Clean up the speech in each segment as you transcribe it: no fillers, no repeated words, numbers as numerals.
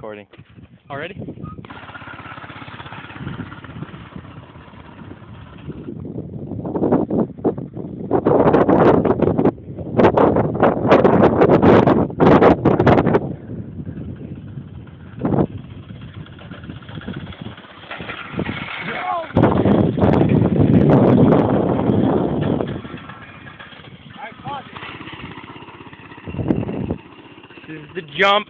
recording. Already? This is the jump.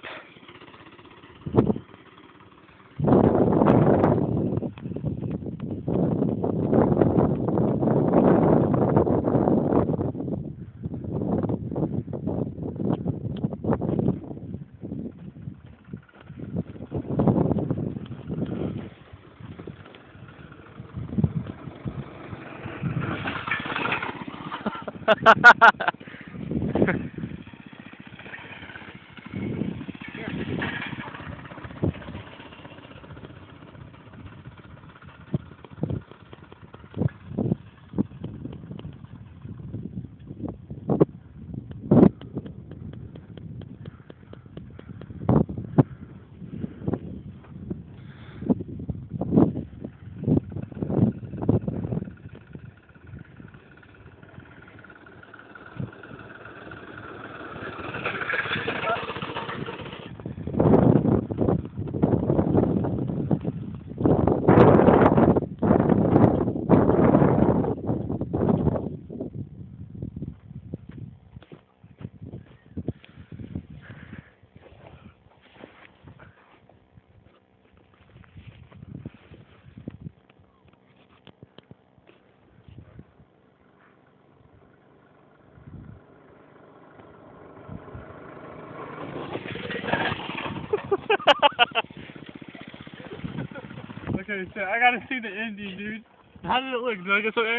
Okay, so I gotta see the ending, dude. How did it look? Did I get so